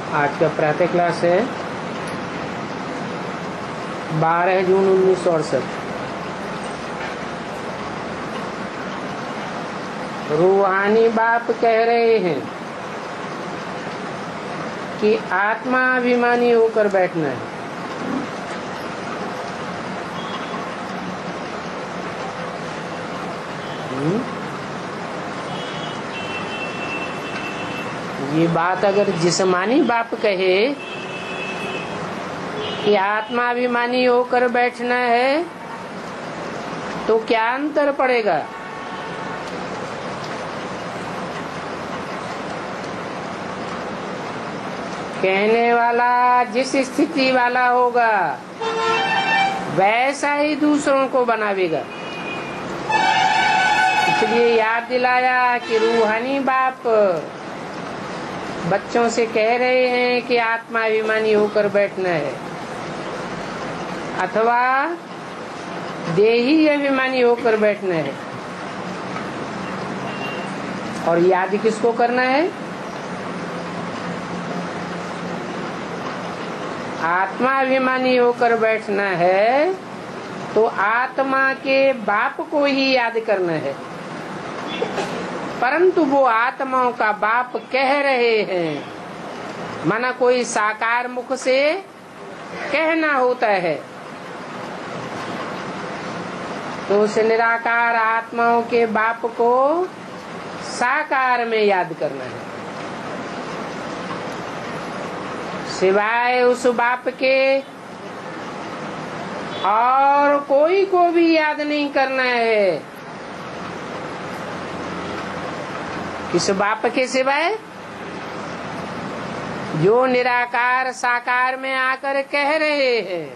आज का प्रातः क्लास है 12 जून 1968। रूहानी बाप कह रहे हैं कि आत्माभिमानी होकर बैठना है। ये बात अगर जिस्मानी बाप कहे कि आत्माभिमानी होकर बैठना है तो क्या अंतर पड़ेगा? कहने वाला जिस स्थिति वाला होगा वैसा ही दूसरों को बनावेगा। इसलिए याद दिलाया कि रूहानी बाप बच्चों से कह रहे हैं कि आत्माभिमानी होकर बैठना है अथवा देही अभिमानी होकर बैठना है। और याद किसको करना है? आत्माभिमानी होकर बैठना है तो आत्मा के बाप को ही याद करना है। परंतु वो आत्माओं का बाप कह रहे हैं, माना कोई साकार मुख से कहना होता है तो उस निराकार आत्माओं के बाप को साकार में याद करना है, सिवाय उस बाप के और कोई को भी याद नहीं करना है। किस बाप के सिवाय? जो निराकार साकार में आकर कह रहे हैं।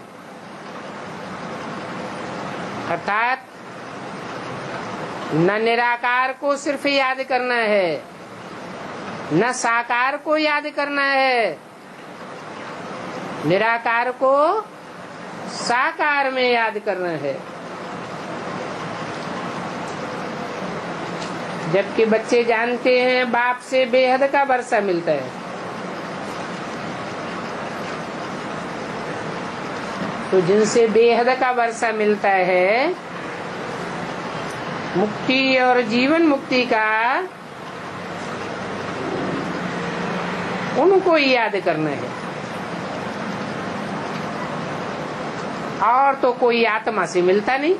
अर्थात न निराकार को सिर्फ याद करना है, न साकार को याद करना है, निराकार को साकार में याद करना है। जबकि बच्चे जानते हैं बाप से बेहद का वर्षा मिलता है, तो जिनसे बेहद का वर्षा मिलता है मुक्ति और जीवन मुक्ति का, उनको ही याद करना है। और तो कोई आत्मा से मिलता नहीं।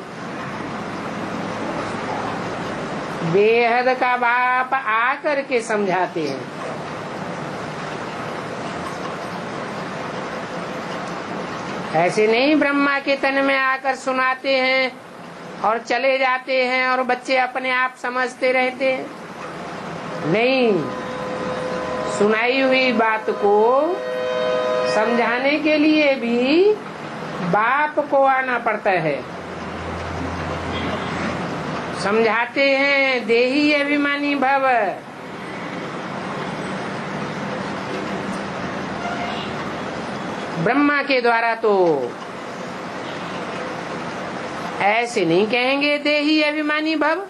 बेहद का बाप आकर के समझाते हैं। ऐसे नहीं ब्रह्मा के तन में आकर सुनाते हैं और चले जाते हैं और बच्चे अपने आप समझते रहते हैं। नहीं, सुनाई हुई बात को समझाने के लिए भी बाप को आना पड़ता है। समझाते हैं देही अभिमानी भव। ब्रह्मा के द्वारा तो ऐसे नहीं कहेंगे देही अभिमानी भव,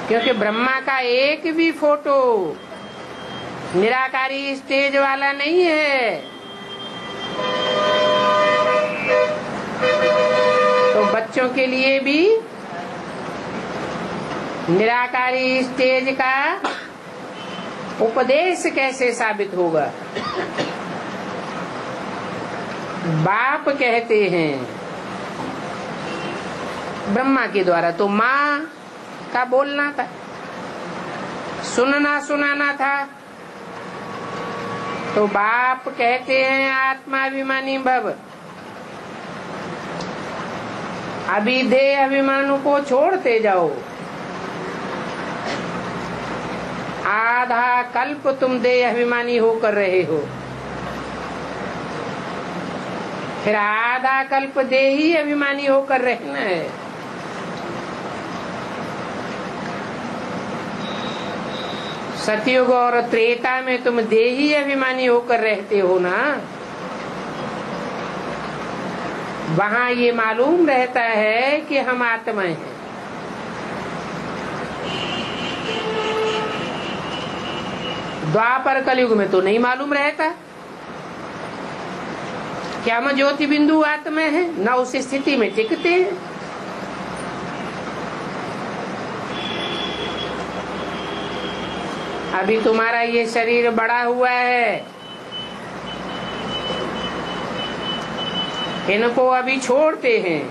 क्योंकि ब्रह्मा का एक भी फोटो निराकारी स्टेज वाला नहीं है। तो बच्चों के लिए भी निराकारी स्टेज का उपदेश कैसे साबित होगा? बाप कहते हैं ब्रह्मा के द्वारा तो माँ का बोलना था, सुनना सुनाना था। तो बाप कहते हैं आत्माभिमानी भव। अभी देह अभिमानों को छोड़ते जाओ। आधा कल्प तुम देह अभिमानी होकर रहे हो, फिर आधा कल्प देही अभिमानी होकर रहना है। सतयुग और त्रेता में तुम देही अभिमानी होकर रहते हो ना, वहाँ ये मालूम रहता है कि हम आत्माएं हैं। द्वापर कलयुग में तो नहीं मालूम रहता क्या हम ज्योति बिंदु आत्मा है, न उस स्थिति में टिकते हैं। अभी तुम्हारा ये शरीर बड़ा हुआ है, इनको अभी छोड़ते हैं।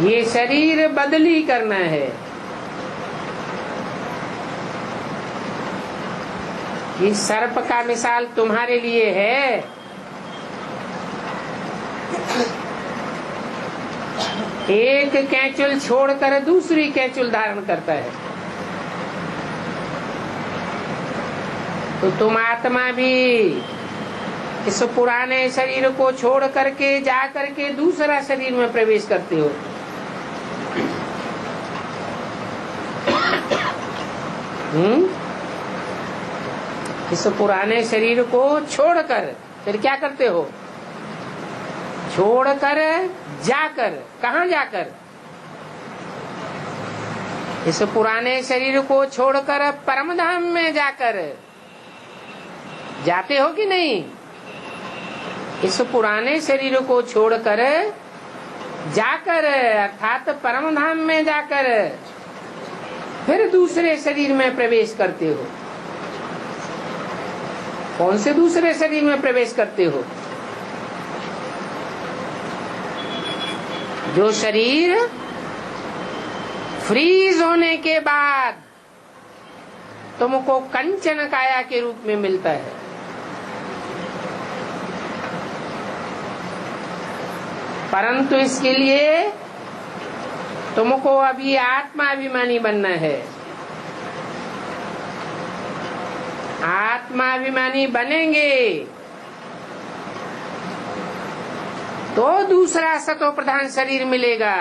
ये शरीर बदली करना है। ये सर्प का मिसाल तुम्हारे लिए है। एक कैंचुल छोड़कर दूसरी कैंचुल धारण करता है, तो तुम आत्मा भी इस पुराने शरीर को छोड़ करके जा करके दूसरा शरीर में प्रवेश करते हो। इस पुराने शरीर को छोड़कर फिर क्या करते हो? छोड़कर जाकर, कहाँ जाकर? इस पुराने शरीर को छोड़कर परम धाम में जाकर जाते हो कि नहीं? इस पुराने शरीर को छोड़कर जाकर अर्थात परम धाम में जाकर फिर दूसरे शरीर में प्रवेश करते हो। कौन से दूसरे शरीर में प्रवेश करते हो? जो शरीर फ्रीज होने के बाद तुमको कंचन काया के रूप में मिलता है। परंतु इसके लिए तुमको अभी आत्माभिमानी बनना है। आत्माभिमानी बनेंगे तो दूसरा सतो प्रधान शरीर मिलेगा।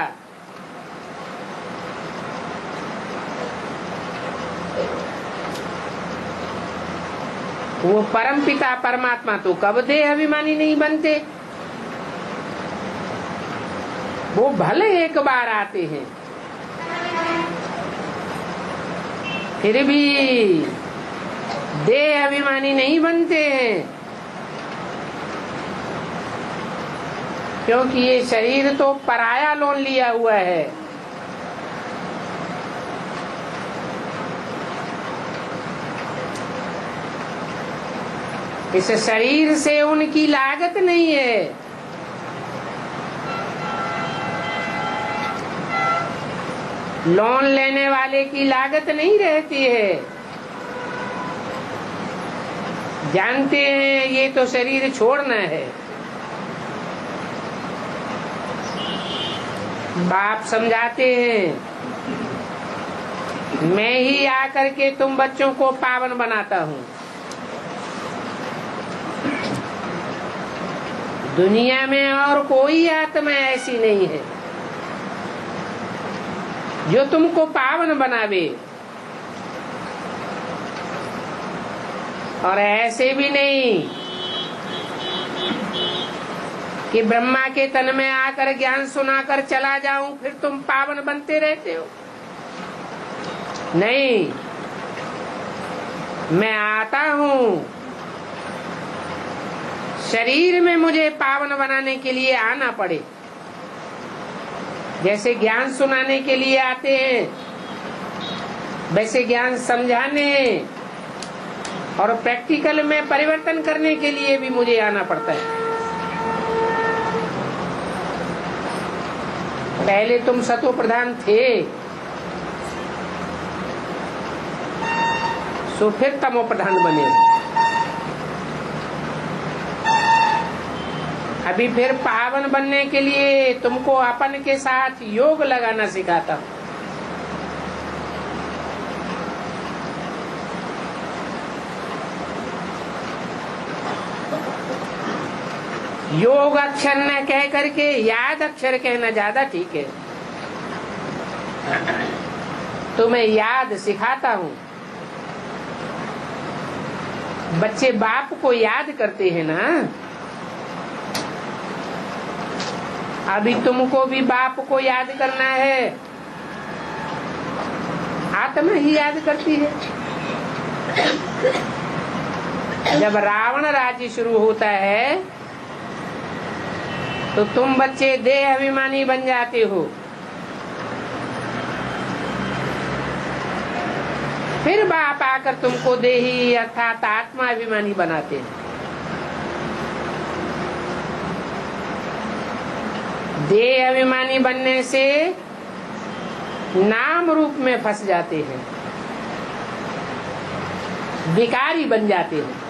वो परम पिता परमात्मा तो कब देह अभिमानी नहीं बनते। वो भले एक बार आते हैं, फिर भी देह अभिमानी नहीं बनते हैं, क्योंकि ये शरीर तो पराया लोन लिया हुआ है। इस शरीर से उनकी लागत नहीं है। लोन लेने वाले की लागत नहीं रहती है। जानते हैं ये तो शरीर छोड़ना है। बाप समझाते हैं, मैं ही आकर के तुम बच्चों को पावन बनाता हूँ। दुनिया में और कोई आत्मा ऐसी नहीं है जो तुमको पावन बनावे। और ऐसे भी नहीं कि ब्रह्मा के तन में आकर ज्ञान सुनाकर चला जाऊं फिर तुम पावन बनते रहते हो। नहीं, मैं आता हूँ, शरीर में मुझे पावन बनाने के लिए आना पड़े। जैसे ज्ञान सुनाने के लिए आते हैं, वैसे ज्ञान समझाने और प्रैक्टिकल में परिवर्तन करने के लिए भी मुझे आना पड़ता है। पहले तुम सतो प्रधान थे, सो फिर तमो प्रधान बने। अभी फिर पावन बनने के लिए तुमको अपन के साथ योग लगाना सिखाता हूँ। योग अक्षर न कह करके याद अक्षर कहना ज्यादा ठीक है। तो मैं याद सिखाता हूँ। बच्चे बाप को याद करते हैं ना, अभी तुमको भी बाप को याद करना है। आत्मा ही याद करती है। जब रावण राज्य शुरू होता है तो तुम बच्चे देह अभिमानी बन जाते हो, फिर बाप आकर तुमको देही अर्थात आत्मा अभिमानी बनाते हैं। देह अभिमानी बनने से नाम रूप में फंस जाते हैं, विकारी बन जाते हैं।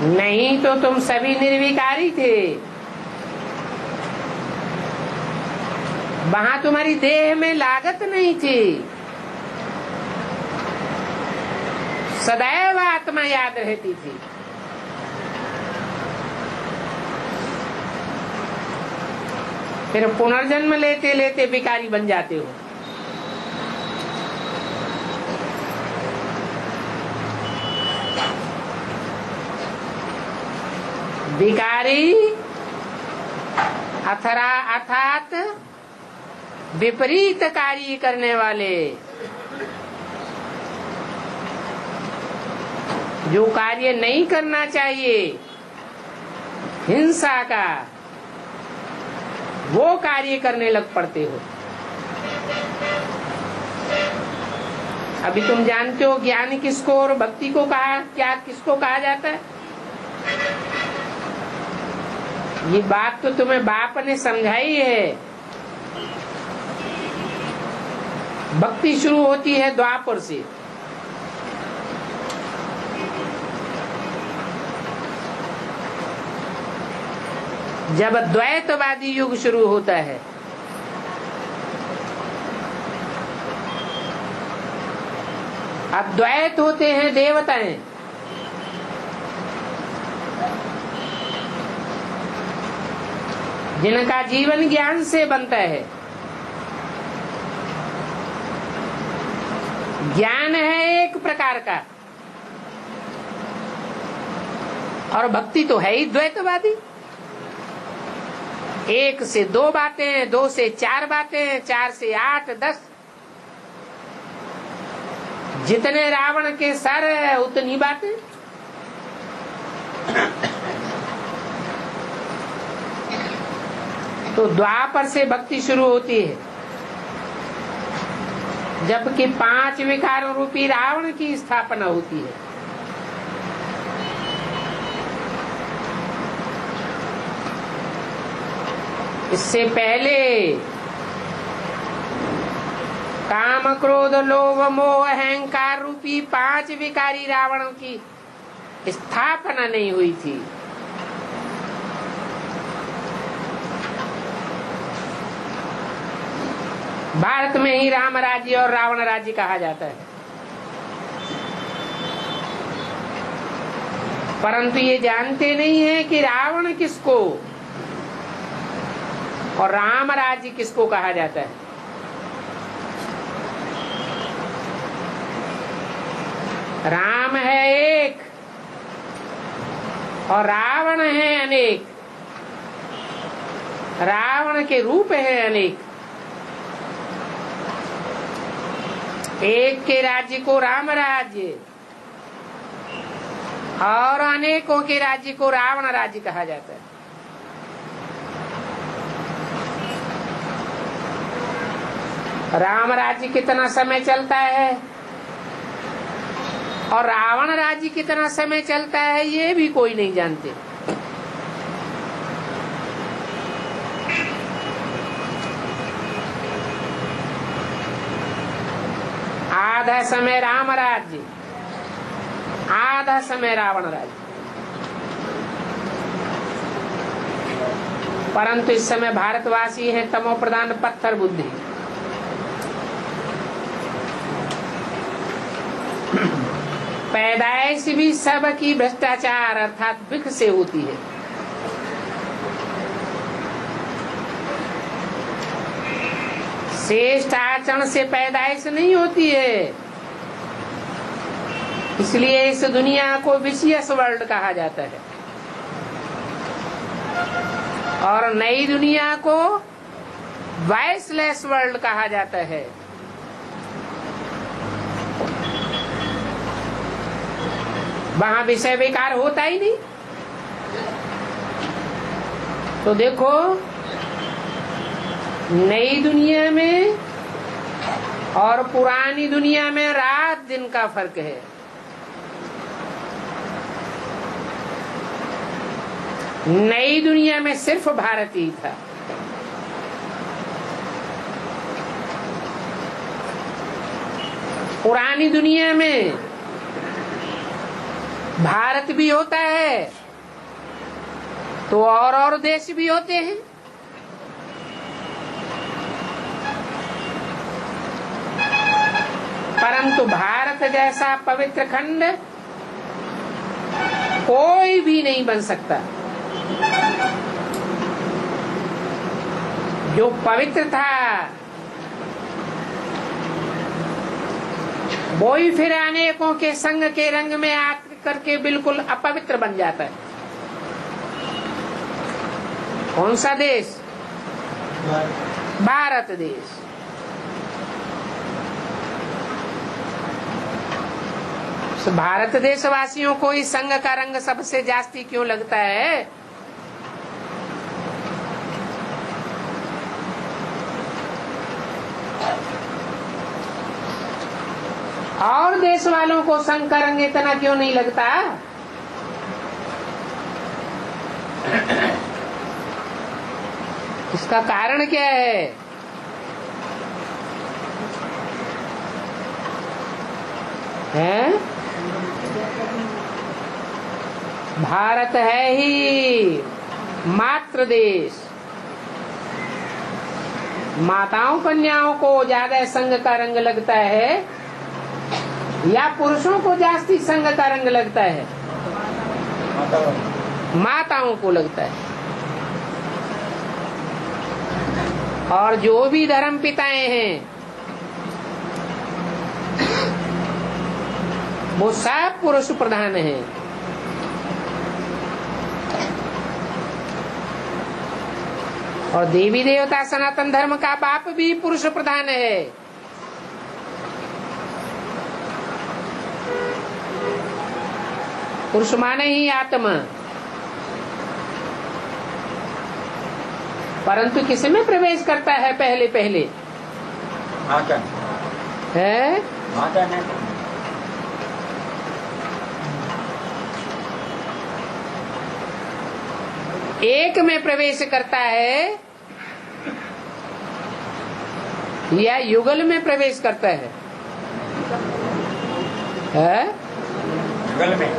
नहीं तो तुम सभी निर्विकारी थे। वहां तुम्हारी देह में लागत नहीं थी, सदैव आत्मा याद रहती थी। फिर पुनर्जन्म लेते लेते विकारी बन जाते हो। विकारी अर्थात विपरीत कार्य करने वाले, जो कार्य नहीं करना चाहिए हिंसा का, वो कार्य करने लग पड़ते हो। अभी तुम जानते हो ज्ञान किसको और भक्ति को किसको कहा जाता है। ये बात तो तुम्हें बाप ने समझाई है। भक्ति शुरू होती है द्वापर से। जब द्वैतवादी युग शुरू होता है, अद्वैत होते हैं देवताएं, जिनका जीवन ज्ञान से बनता है। ज्ञान है एक प्रकार का और भक्ति तो है ही द्वैतवादी। 1 से 2 बातें, 2 से 4 बातें, 4 से 8, 10, जितने रावण के सर है उतनी बातें। तो द्वापर से भक्ति शुरू होती है, जबकि 5 विकारों रूपी रावण की स्थापना होती है। इससे पहले काम क्रोध लोभ मोह अहंकार रूपी 5 विकारी रावणों की स्थापना नहीं हुई थी। भारत में ही राम राज्य और रावण राज्य कहा जाता है, परंतु ये जानते नहीं है कि रावण किसको और राम राज्य किसको कहा जाता है। राम है एक और रावण है अनेक। रावण के रूप है अनेक। एक के राज्य को राम राज्य और अनेकों के राज्य को रावण राज्य कहा जाता है। राम राज्य कितना समय चलता है और रावण राज्य कितना समय चलता है, ये भी कोई नहीं जानते। आधा समय राम राज्य, आधा समय रावण राज्य। परंतु इस समय भारतवासी हैं तमो प्रधान पत्थर बुद्धि। पैदाइश भी सबकी भ्रष्टाचार अर्थात विख से होती है। श्रेष्ठ आचरण से पैदाइश नहीं होती है। इसलिए इस दुनिया को विशियस वर्ल्ड कहा जाता है और नई दुनिया को वॉइसलेस वर्ल्ड कहा जाता है। वहां विषय विकार होता ही नहीं। तो देखो, नई दुनिया में और पुरानी दुनिया में रात दिन का फर्क है। नई दुनिया में सिर्फ भारत ही था, पुरानी दुनिया में भारत भी होता है तो और देश भी होते हैं। परंतु भारत जैसा पवित्र खंड कोई भी नहीं बन सकता। जो पवित्र था वो ही फिर अनेकों के संग के रंग में आकर के बिल्कुल अपवित्र बन जाता है। कौन सा देश? भारत देश। तो भारत देशवासियों को इस संग का रंग सबसे जास्ती क्यों लगता है? और देश वालों को संग का रंग इतना क्यों नहीं लगता? इसका कारण क्या है? हैं? भारत है ही मातृ देश। माताओं कन्याओं को ज्यादा संग का रंग लगता है या पुरुषों को जास्ती संग का रंग लगता है? माताओं को लगता है। और जो भी धर्म पिताएं हैं वो सब पुरुष प्रधान हैं। और देवी देवता सनातन धर्म का बाप भी पुरुष प्रधान है। पुरुष माने ही आत्मा। परंतु किस में प्रवेश करता है पहले पहले? माता है माता ने एक में प्रवेश करता है या युगल में प्रवेश करता है? युगल में।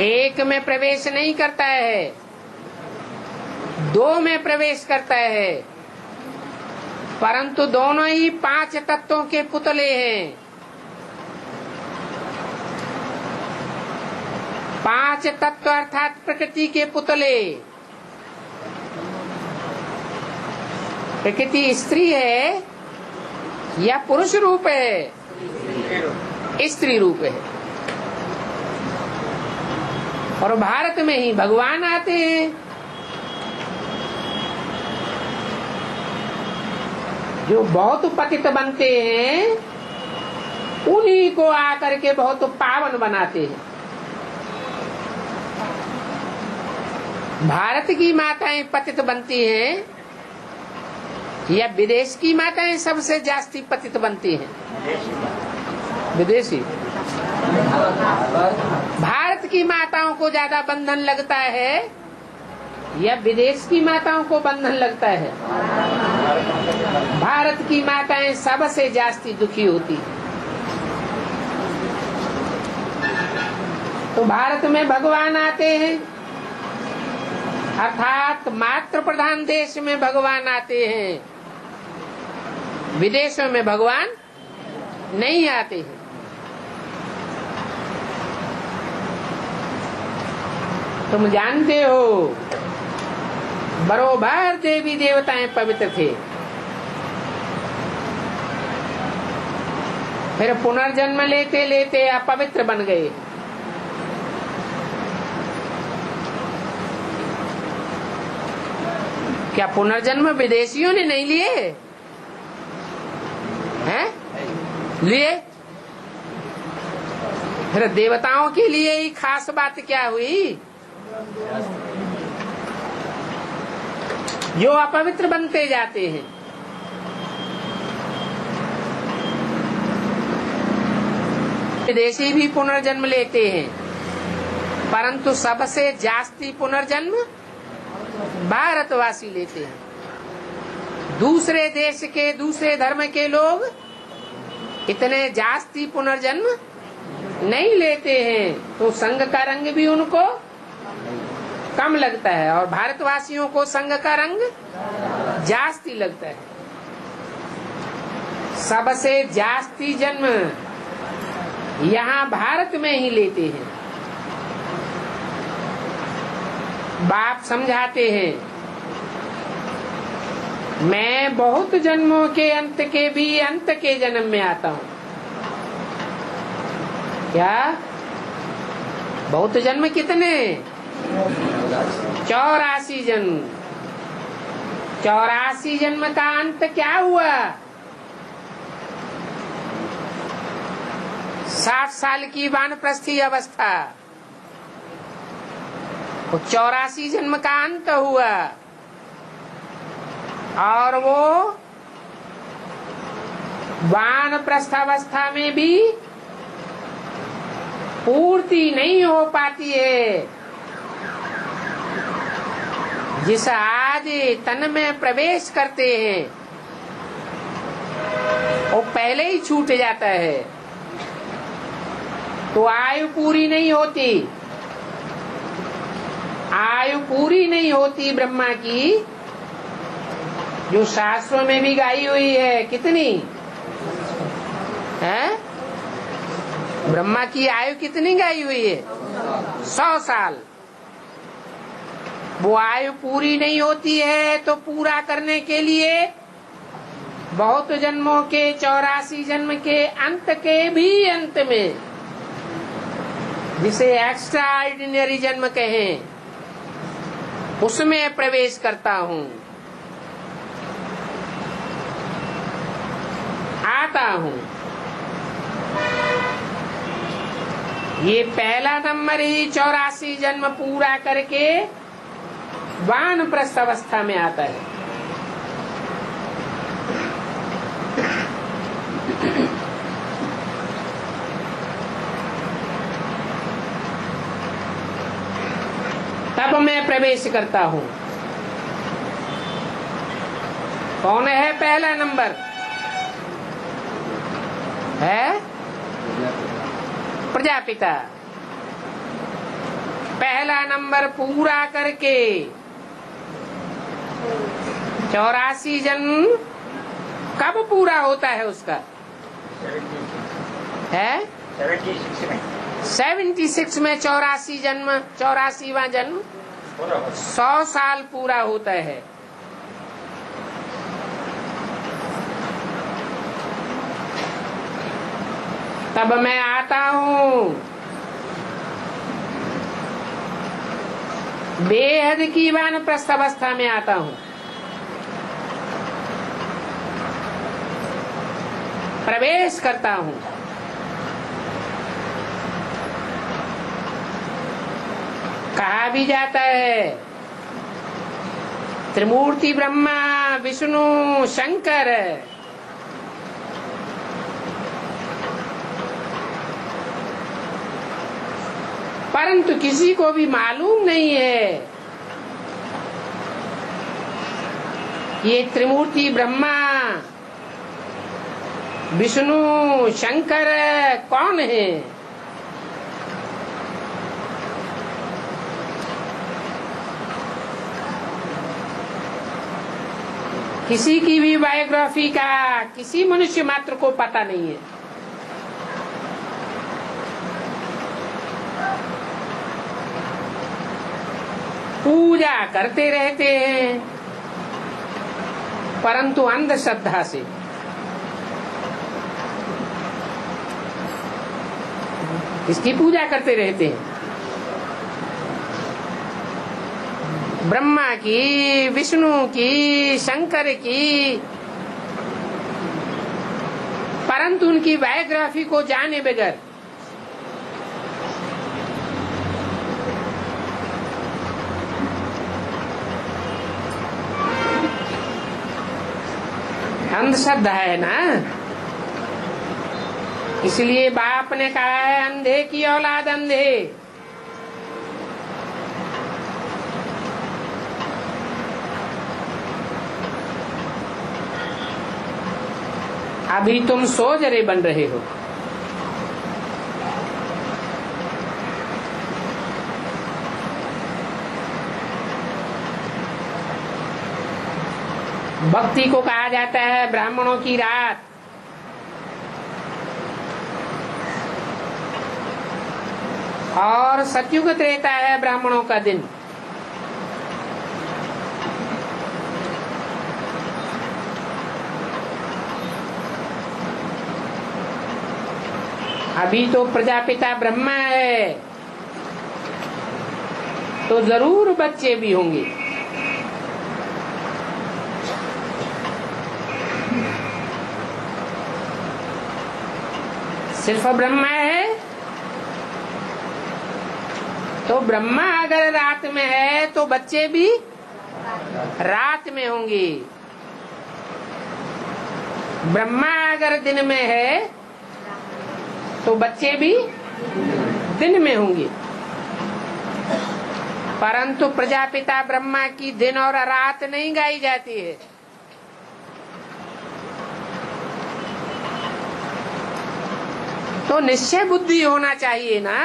एक में प्रवेश नहीं करता है, दो में प्रवेश करता है। परंतु दोनों ही 5 तत्वों के पुतले हैं। 5 तत्व अर्थात प्रकृति के पुतले। प्रकृति स्त्री है या पुरुष रूप है? स्त्री रूप है। और भारत में ही भगवान आते हैं जो बहुत पतित बनते हैं, उन्हीं को आकर के बहुत पावन बनाते हैं। भारत की माताएं पतित बनती हैं या विदेश की माताएं सबसे जास्ती पतित बनती हैं? विदेशी। भारत की माताओं को ज्यादा बंधन लगता है या विदेश की माताओं को बंधन लगता है? भारत की माताएं सबसे जास्ती दुखी होती है। तो भारत में भगवान आते हैं, अर्थात मातृ प्रधान देश में भगवान आते हैं, विदेशों में भगवान नहीं आते हैं। तुम जानते हो बरोबर देवी देवताएं पवित्र थे, फिर पुनर्जन्म लेते लेते अपवित्र बन गए। क्या पुनर्जन्म विदेशियों ने नहीं लिए हैं? लिए। फिर देवताओं के लिए ही खास बात क्या हुई? जो अपवित्र बनते जाते हैं। विदेशी भी पुनर्जन्म लेते हैं, परंतु सबसे जास्ती पुनर्जन्म भारतवासी लेते हैं। दूसरे देश के, दूसरे धर्म के लोग इतने जास्ती पुनर्जन्म नहीं लेते हैं, तो संघ का रंग भी उनको कम लगता है, और भारतवासियों को संघ का रंग जास्ती लगता है। सबसे जास्ती जन्म यहाँ भारत में ही लेते हैं। बाप समझाते हैं, मैं बहुत जन्मों के अंत के भी अंत के जन्म में आता हूँ। क्या बहुत जन्म? कितने? 84 जन्म। 84 जन्म का अंत क्या हुआ? 60 साल की वानप्रस्थी अवस्था, वो 84 जन्म का अंत हुआ, और वो वानप्रस्थ अवस्था में भी पूर्ति नहीं हो पाती है। जिस आज तन में प्रवेश करते हैं वो पहले ही छूट जाता है, तो आयु पूरी नहीं होती। आयु पूरी नहीं होती ब्रह्मा की, जो शास्त्रों में भी गाई हुई है। कितनी है? ब्रह्मा की आयु कितनी गाई हुई है? 100 साल। वो आयु पूरी नहीं होती है, तो पूरा करने के लिए बहुत जन्मों के, 84 जन्म के अंत के भी अंत में, जिसे एक्स्ट्रा ऑर्डिनरी जन्म कहें, उसमें प्रवेश करता हूँ, आता हूँ। ये पहला नंबर ही 84 जन्म पूरा करके वानप्रस्थ अवस्था में आता है। तब मैं प्रवेश करता हूँ। कौन है पहला नंबर? है प्रजापिता। पहला नंबर पूरा करके 84 जन्म कब पूरा होता है उसका? है 76 में 84 जन्म, 84वां जन्म 100 साल पूरा होता है। तब मैं आता हूँ बेहद की वानप्रस्थ अवस्था में आता हूँ। प्रवेश करता हूँ। कहा भी जाता है त्रिमूर्ति ब्रह्मा विष्णु शंकर, परंतु किसी को भी मालूम नहीं है ये त्रिमूर्ति ब्रह्मा विष्णु शंकर कौन है। किसी की भी बायोग्राफी का किसी मनुष्य मात्र को पता नहीं है। पूजा करते रहते हैं, परंतु अंधश्रद्धा से। इसकी पूजा करते रहते हैं, ब्रह्मा की, विष्णु की, शंकर की, परंतु उनकी बायोग्राफी को जाने बगैर अंधश्रद्धा है ना। इसलिए बाप ने कहा है अंधे की औलाद अंधे। अभी तुम सोजरे बन रहे हो। भक्ति को कहा जाता है ब्राह्मणों की रात। और सतयुग त्रेता है ब्राह्मणों का दिन। अभी तो प्रजापिता ब्रह्मा है, तो जरूर बच्चे भी होंगे। सिर्फ ब्रह्मा है तो ब्रह्मा अगर रात में है तो बच्चे भी रात में होंगे। ब्रह्मा अगर दिन में है तो बच्चे भी दिन में होंगे। परंतु प्रजापिता ब्रह्मा की दिन और रात नहीं गाई जाती है। तो निश्चय बुद्धि होना चाहिए ना।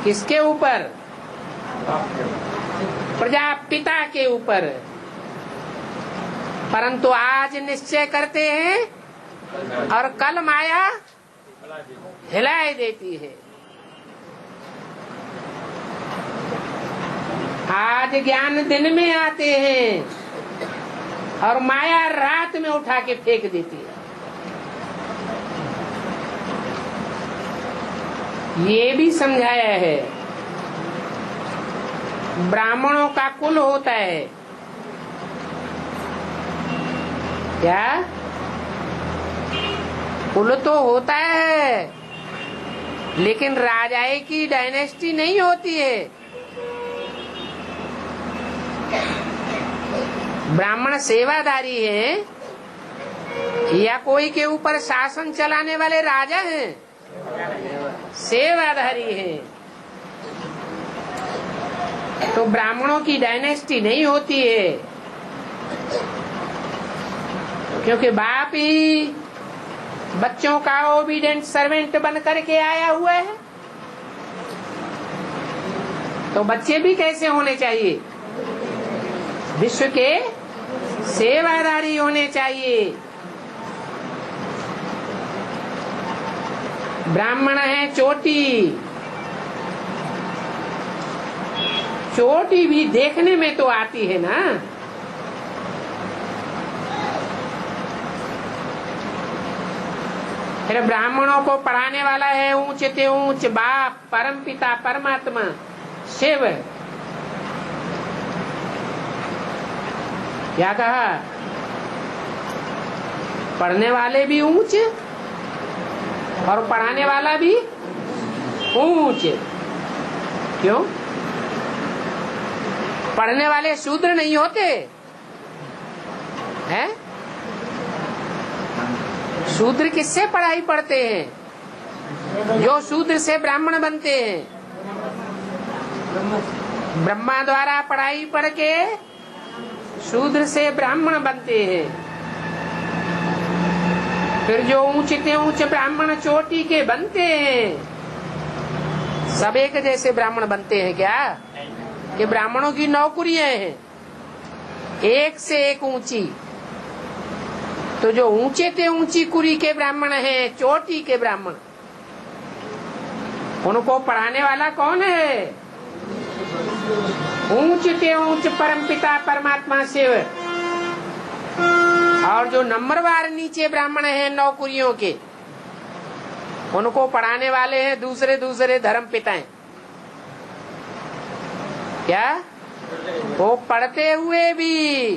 किसके ऊपर? प्रजापिता के ऊपर। परंतु आज निश्चय करते हैं और कल माया हिलाए देती है। आज ज्ञान दिन में आते हैं और माया रात में उठा के फेंक देती है। ये भी समझाया है। ब्राह्मणों का कुल होता है क्या? कुल तो होता है, लेकिन राजाए की डायनेस्टी नहीं होती है। ब्राह्मण सेवादारी है या कोई के ऊपर शासन चलाने वाले राजा हैं? सेवाधारी है। तो ब्राह्मणों की डायनेस्टी नहीं होती है, क्योंकि बाप ही बच्चों का ओबीडेंट सर्वेंट बन करके आया हुआ है। तो बच्चे भी कैसे होने चाहिए? विश्व के सेवादारी होने चाहिए। ब्राह्मण है चोटी। चोटी भी देखने में तो आती है ना। फिर ब्राह्मणों को पढ़ाने वाला है ऊंच ते ऊंच बाप, परम पिता, परमात्मा, शिव। क्या कहा? पढ़ने वाले भी ऊंच और पढ़ाने वाला भी ऊंच। क्यों? पढ़ने वाले शूद्र नहीं होते हैं? शूद्र किससे पढ़ाई पढ़ते हैं? जो शूद्र से ब्राह्मण बनते हैं। ब्रह्मा द्वारा पढ़ाई पढ़ के शूद्र से ब्राह्मण बनते हैं। फिर जो ऊंचे ऊंच ब्राह्मण चोटी के बनते हैं, सब एक जैसे ब्राह्मण बनते हैं क्या? कि ब्राह्मणों की नौकरियां हैं एक से एक ऊंची। तो जो ऊंचे ते ऊंची कुरी के ब्राह्मण हैं, चोटी के ब्राह्मण, उनको पढ़ाने वाला कौन है? ऊंच ते ऊंच परम पिता परमात्मा शिव। और जो नंबरवार नीचे ब्राह्मण हैं नौकरियों के, उनको पढ़ाने वाले हैं दूसरे दूसरे धर्म पिताएं। क्या? वो पढ़ते हुए भी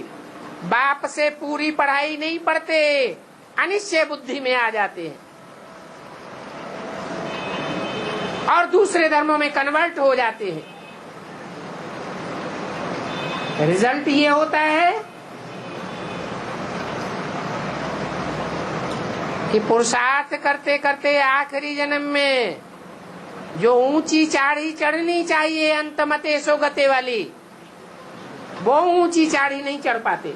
बाप से पूरी पढ़ाई नहीं पढ़ते, अनिश्चय बुद्धि में आ जाते हैं और दूसरे धर्मों में कन्वर्ट हो जाते हैं। रिजल्ट ये होता है कि पुरुषार्थ करते करते आखिरी जन्म में जो ऊंची चाढ़ी चढ़नी चाहिए अंतमते सोगते वाली, वो ऊंची चाढ़ी नहीं चढ़ पाते।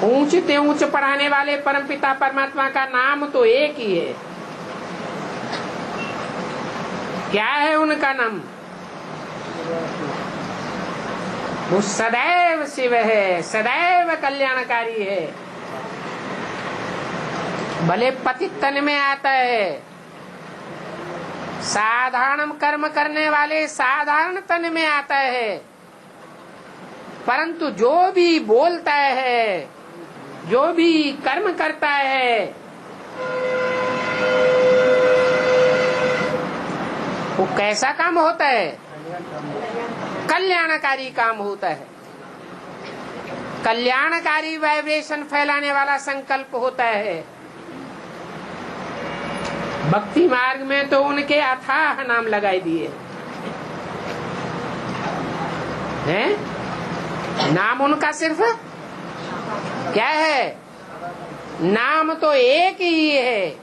ऊंच ते ऊंच पढ़ाने वाले परमपिता परमात्मा का नाम तो एक ही है। क्या है उनका नाम? वो सदैव शिव है, सदैव कल्याणकारी है। भले पतित तन में आता है, साधारण कर्म करने वाले साधारण तन में आता है, परंतु जो भी बोलता है, जो भी कर्म करता है, वो कैसा काम होता है? कल्याणकारी काम होता है। कल्याणकारी वाइब्रेशन फैलाने वाला संकल्प होता है। भक्ति मार्ग में तो उनके अथाह नाम लगाए दिए हैं। नाम उनका सिर्फ क्या है? नाम तो एक ही है।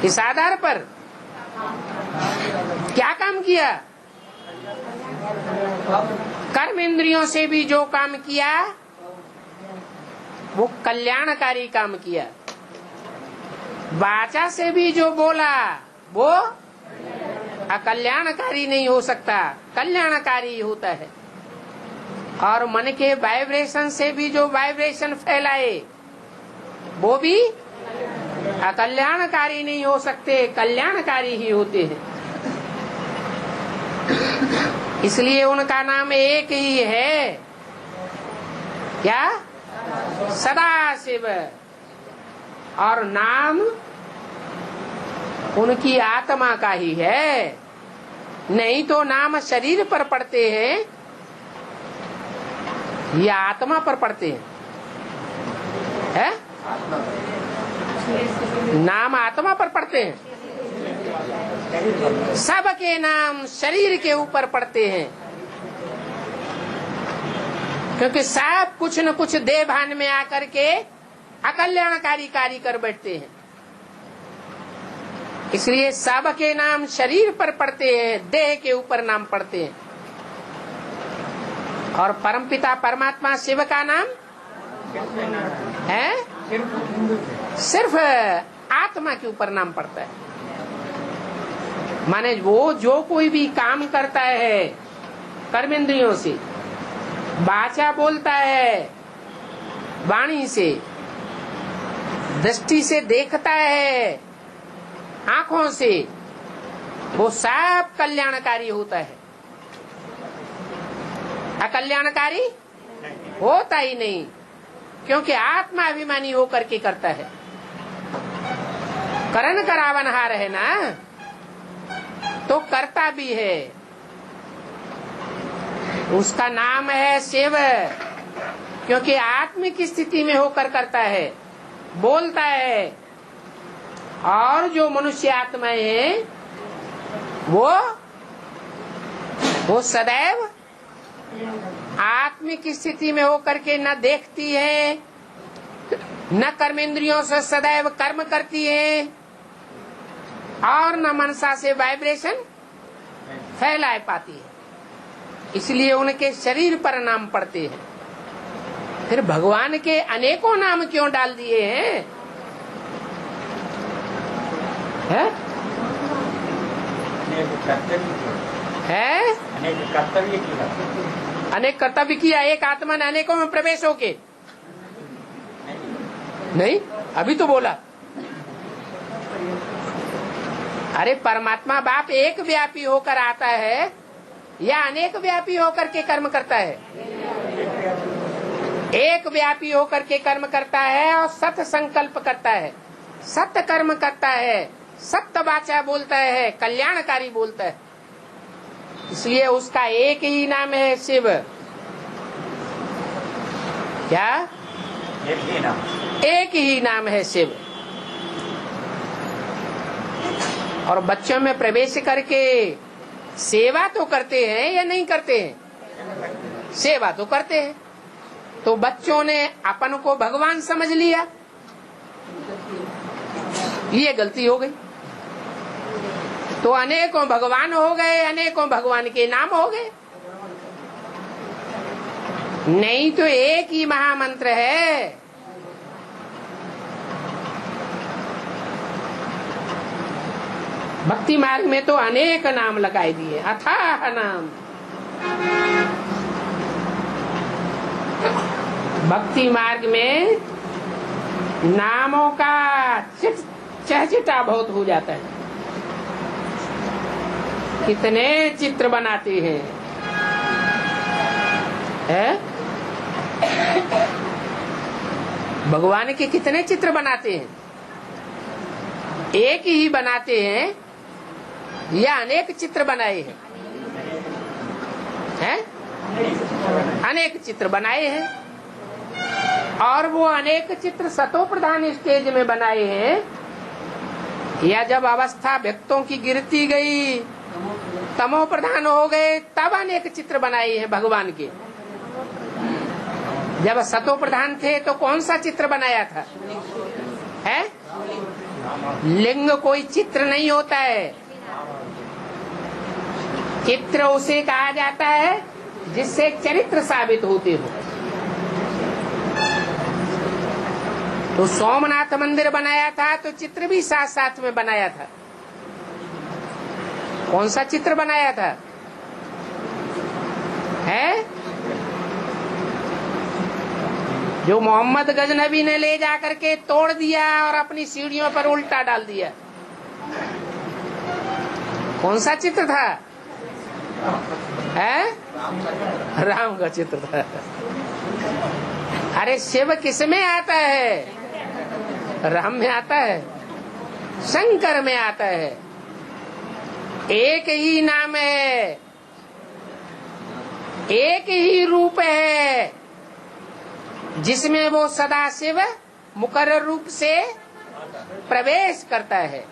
इस आधार पर क्या काम किया? कर्म इंद्रियों से भी जो काम किया वो कल्याणकारी काम किया। वाचा से भी जो बोला वो अकल्याणकारी नहीं हो सकता, कल्याणकारी होता है। और मन के वाइब्रेशन से भी जो वाइब्रेशन फैलाए वो भी अकल्याणकारी नहीं हो सकते, कल्याणकारी ही होते हैं। इसलिए उनका नाम एक ही है। क्या? सदाशिव। और नाम उनकी आत्मा का ही है। नहीं तो नाम शरीर पर पड़ते हैं या आत्मा पर पड़ते हैं? है? नाम आत्मा पर पड़ते हैं। सबके नाम शरीर के ऊपर पड़ते हैं, क्योंकि सब कुछ न कुछ देह भान में आकर के अकल्याणकारी कार्य कर बैठते हैं। इसलिए सबके नाम शरीर पर पड़ते हैं, देह के ऊपर नाम पड़ते हैं। और परमपिता परमात्मा शिव का नाम है सिर्फ आत्मा के ऊपर नाम पड़ता है। माने वो जो कोई भी काम करता है कर्मेंद्रियों से, वाचा बोलता है वाणी से, दृष्टि से देखता है आंखों से, वो सब कल्याणकारी होता है। अकल्याणकारी होता ही नहीं, क्योंकि आत्मा अभिमानी होकर के करता है। करण करावनहार है ना, तो करता भी है। उसका नाम है शिव, क्योंकि आत्मिक स्थिति में होकर करता है, बोलता है। और जो मनुष्य आत्माएं हैं वो सदैव आत्मिक स्थिति में होकर के न देखती है, न कर्मेंद्रियों से सदैव कर्म करती है, और न मनसा से वाइब्रेशन फैला पाती है। इसलिए उनके शरीर पर नाम पड़ते हैं। फिर भगवान के अनेकों नाम क्यों डाल दिए हैं? है? अनेक कर्तव्य किया, एक आत्मा ने अनेकों में प्रवेश होके नहीं, अभी तो बोला। अरे परमात्मा बाप एक व्यापी होकर आता है या अनेक व्यापी होकर के कर्म करता है? एक व्यापी होकर के कर्म करता है और सत संकल्प करता है, सत्य कर्म करता है, सत्य वाचा बोलता है, कल्याणकारी बोलता है, इसलिए उसका एक ही नाम है शिव। क्या? एक ही नाम। एक ही नाम है शिव। और बच्चों में प्रवेश करके सेवा तो करते हैं या नहीं करते हैं? सेवा तो करते हैं। तो बच्चों ने अपन को भगवान समझ लिया, ये गलती हो गई। तो अनेकों भगवान हो गए, अनेकों भगवान के नाम हो गए। नहीं तो एक ही महामंत्र है। भक्ति मार्ग में तो अनेक नाम लगाए दिए, अथाह नाम। भक्ति मार्ग में नामों का चहचटा बहुत हो जाता है। कितने चित्र बनाते हैं, भगवान के कितने चित्र बनाते हैं। एक ही बनाते हैं या अनेक चित्र बनाए हैं? अनेक चित्र बनाए हैं। और वो अनेक चित्र सतो प्रधान स्टेज में बनाए हैं, या जब अवस्था भक्तों की गिरती गई, तमो प्रधान हो गए, तब अनेक चित्र बनाए हैं भगवान के। जब सतो प्रधान थे तो कौन सा चित्र बनाया था? लिंग कोई चित्र नहीं होता है। चित्र उसे कहा जाता है जिससे चरित्र साबित होते हो। तो सोमनाथ मंदिर बनाया था तो चित्र भी साथ साथ में बनाया था। कौन सा चित्र बनाया था? जो मोहम्मद गजनबी ने ले जाकर के तोड़ दिया और अपनी सीढ़ियों पर उल्टा डाल दिया, कौन सा चित्र था? राम का चित्र था। अरे शिव किस में आता है? राम में आता है, शंकर में आता है। एक ही नाम है, एक ही रूप है, जिसमें वो सदाशिव मुकर्रर रूप से प्रवेश करता है।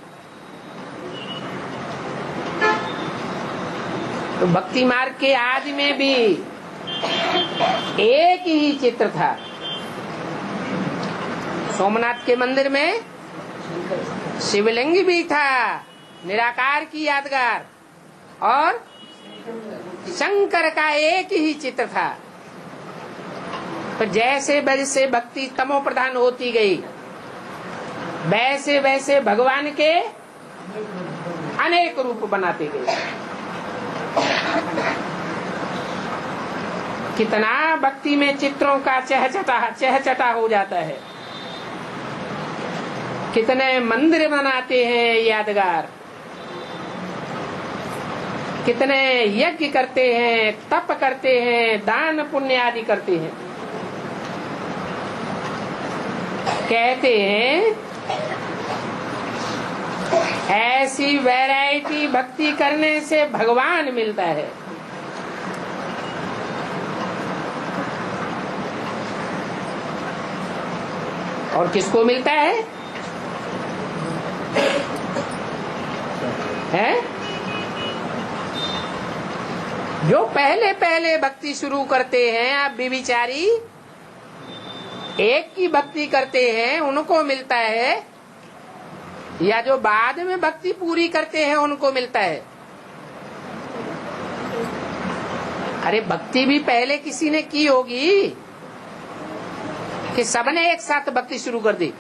तो भक्ति मार्ग के आदि में भी एक ही चित्र था। सोमनाथ के मंदिर में शिवलिंग भी था, निराकार की यादगार, और शंकर का एक ही चित्र था। तो जैसे वैसे भक्ति तमो प्रधान होती गई, वैसे वैसे भगवान के अनेक रूप बनाते गए। कितना भक्ति में चित्रों का चहचटा हो जाता है। कितने मंदिर बनाते हैं यादगार, कितने यज्ञ करते हैं, तप करते हैं, दान पुण्य आदि करते हैं। कहते हैं ऐसी वैरायटी भक्ति करने से भगवान मिलता है। और किसको मिलता है? जो पहले पहले भक्ति शुरू करते हैं, अब विचारी एक की भक्ति करते हैं उनको मिलता है, या जो बाद में भक्ति पूरी करते हैं उनको मिलता है? अरे भक्ति भी पहले किसी ने की होगी कि सबने एक साथ भक्ति शुरू कर दी?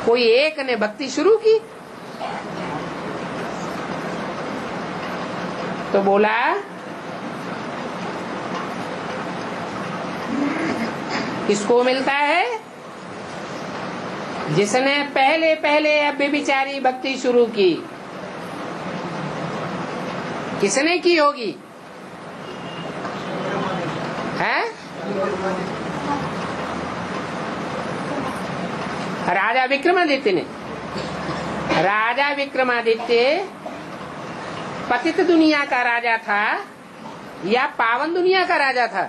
कोई एक ने भक्ति शुरू की तो बोला किसको मिलता है? जिसने पहले पहले अव्यभिचारी भक्ति शुरू की। किसने की होगी? राजा विक्रमादित्य ने। राजा विक्रमादित्य पतित दुनिया का राजा था या पावन दुनिया का राजा था?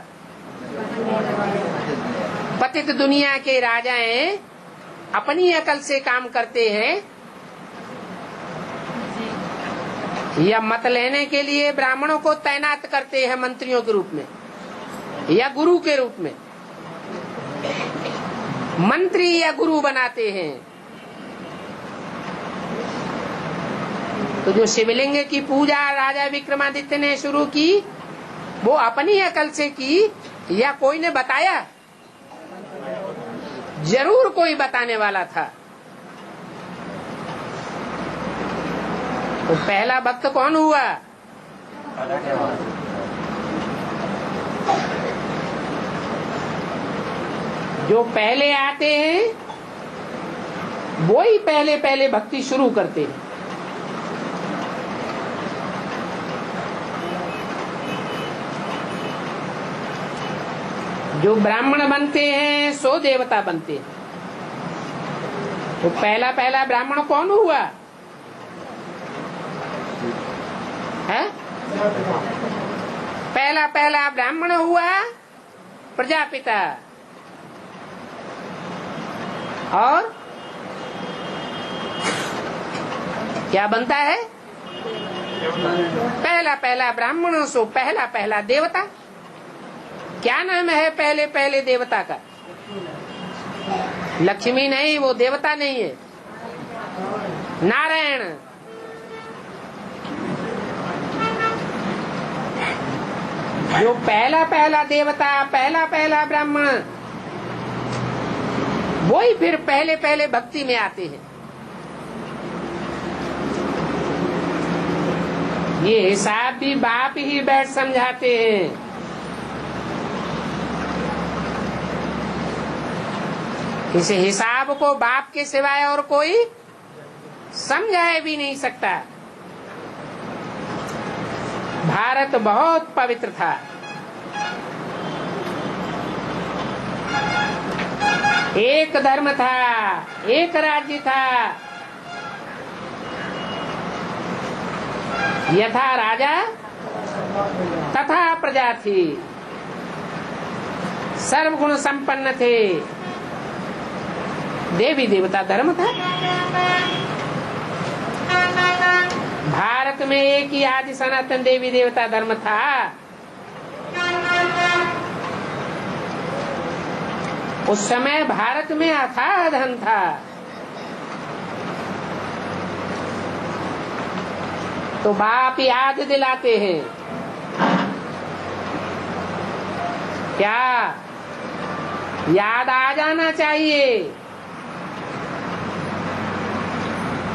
पतित दुनिया के राजाएं अपनी अकल से काम करते हैं या मत लेने के लिए ब्राह्मणों को तैनात करते हैं मंत्रियों के रूप में या गुरु के रूप में? मंत्री या गुरु बनाते हैं। तो जो शिवलिंग की पूजा राजा विक्रमादित्य ने शुरू की वो अपनी अकल से की या कोई ने बताया? जरूर कोई बताने वाला था। तो पहला भक्त कौन हुआ? जो पहले आते हैं वो ही पहले पहले भक्ति शुरू करते हैं। जो ब्राह्मण बनते हैं सो देवता बनते हैं। तो पहला पहला ब्राह्मण कौन हुआ है? पहला पहला ब्राह्मण हुआ प्रजापिता। और क्या बनता है? पहला पहला ब्राह्मणों सो पहला पहला देवता। क्या नाम है पहले पहले देवता का? लक्ष्मी नहीं, वो देवता नहीं है, नारायण। जो पहला पहला देवता, पहला पहला ब्राह्मण, वो ही फिर पहले पहले भक्ति में आते हैं। ये हिसाब भी बाप ही बैठ समझाते हैं। इस हिसाब को बाप के सिवाय और कोई समझा भी नहीं सकता। भारत बहुत पवित्र था। एक धर्म था, एक राज्य था। यथा राजा तथा प्रजा थी, सर्वगुण संपन्न थे। देवी देवता धर्म था। भारत में एक ही आदि सनातन देवी देवता धर्म था। उस समय भारत में अथाह धन था। तो बाप याद दिलाते हैं, क्या याद आ जाना चाहिए?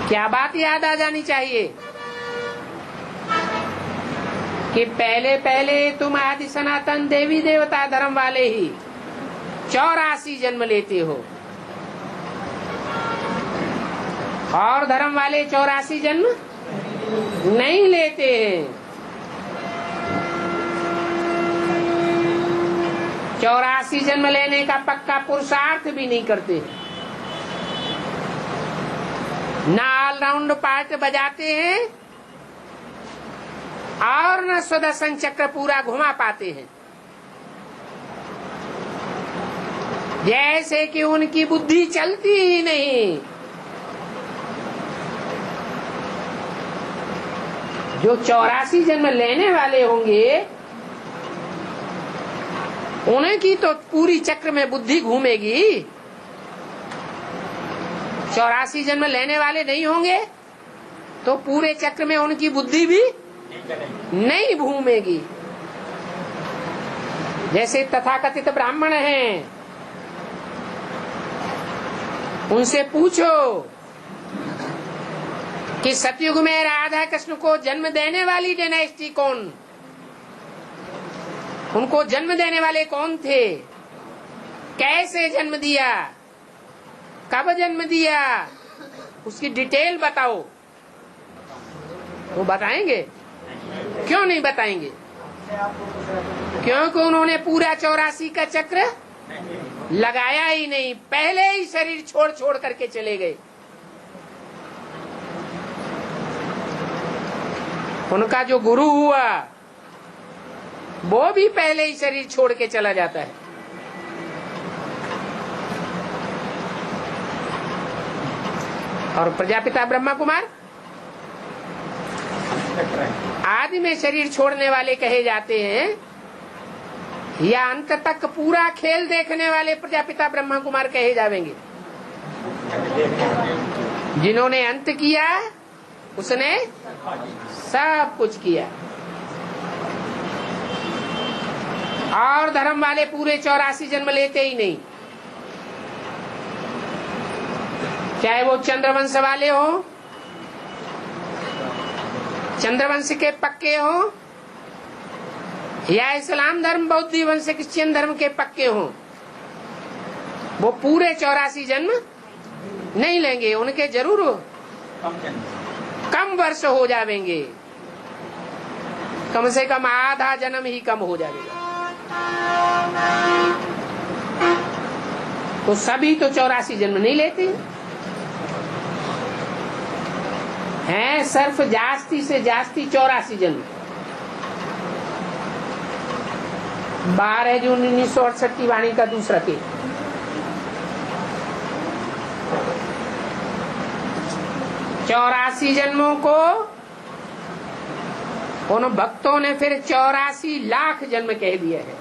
क्या बात याद आ जानी चाहिए? कि पहले पहले तुम आदि सनातन देवी देवता धर्म वाले ही 84 जन्म लेते हो, और धर्म वाले 84 जन्म नहीं लेते हैं। 84 जन्म लेने का पक्का पुरुषार्थ भी नहीं करते। न ऑलराउंड पार्ट बजाते हैं और न सुदर्शन चक्र पूरा घुमा पाते हैं। जैसे कि उनकी बुद्धि चलती ही नहीं। जो 84 जन्म लेने वाले होंगे उनकी तो पूरी चक्र में बुद्धि घूमेगी। 84 जन्म लेने वाले नहीं होंगे तो पूरे चक्र में उनकी बुद्धि भी नहीं घूमेगी। जैसे तथाकथित ब्राह्मण हैं, उनसे पूछो कि सतयुग में राधा कृष्ण को जन्म देने वाली डायनेस्टी कौन, उनको जन्म देने वाले कौन थे, कैसे जन्म दिया, कब जन्म दिया, उसकी डिटेल बताओ। वो बताएंगे? क्यों नहीं बताएंगे? क्योंकि उन्होंने पूरा 84 का चक्र लगाया ही नहीं, पहले ही शरीर छोड़ छोड़ करके चले गए। उनका जो गुरु हुआ वो भी पहले ही शरीर छोड़ के चला जाता है। और प्रजापिता ब्रह्मा कुमार आदि में शरीर छोड़ने वाले कहे जाते हैं, या अंत तक पूरा खेल देखने वाले प्रजापिता ब्रह्मा कुमार कहे जावेंगे। जिन्होंने अंत किया उसने सब कुछ किया। और धर्म वाले पूरे 84 जन्म लेते ही नहीं, चाहे वो चंद्रवंश वाले हो, चंद्रवंश के पक्के हो, या इस्लाम धर्म, बौद्ध वंश, क्रिश्चियन धर्म के पक्के हो, वो पूरे 84 जन्म नहीं लेंगे। उनके जरूर कम वर्ष हो जाएंगे, कम से कम आधा जन्म ही कम हो जाएगा। तो सभी तो 84 जन्म नहीं लेते हैं, सिर्फ जास्ती से जास्ती 84 जन्म। 12 जून 1968 की वाणी का दूसरा पेज। चौरासी जन्मों को उन भक्तों ने फिर 84 लाख जन्म कह दिए हैं।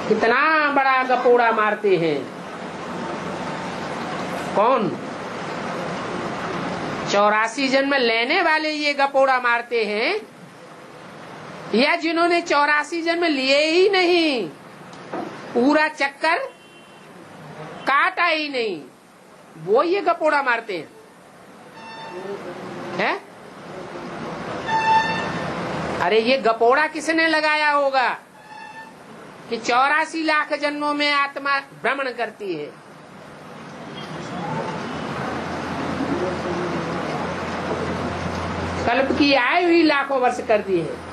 कितना बड़ा गपोड़ा मारते हैं। कौन? 84 जन्म लेने वाले ये गपोड़ा मारते हैं, या जिन्होंने 84 जन्म लिए ही नहीं, पूरा चक्कर काटा ही नहीं, वो ये गपोड़ा मारते हैं। अरे ये गपोड़ा किसने लगाया होगा कि 84 लाख जन्मों में आत्मा भ्रमण करती है? कल्प की आय हुई लाखों वर्ष कर दी है।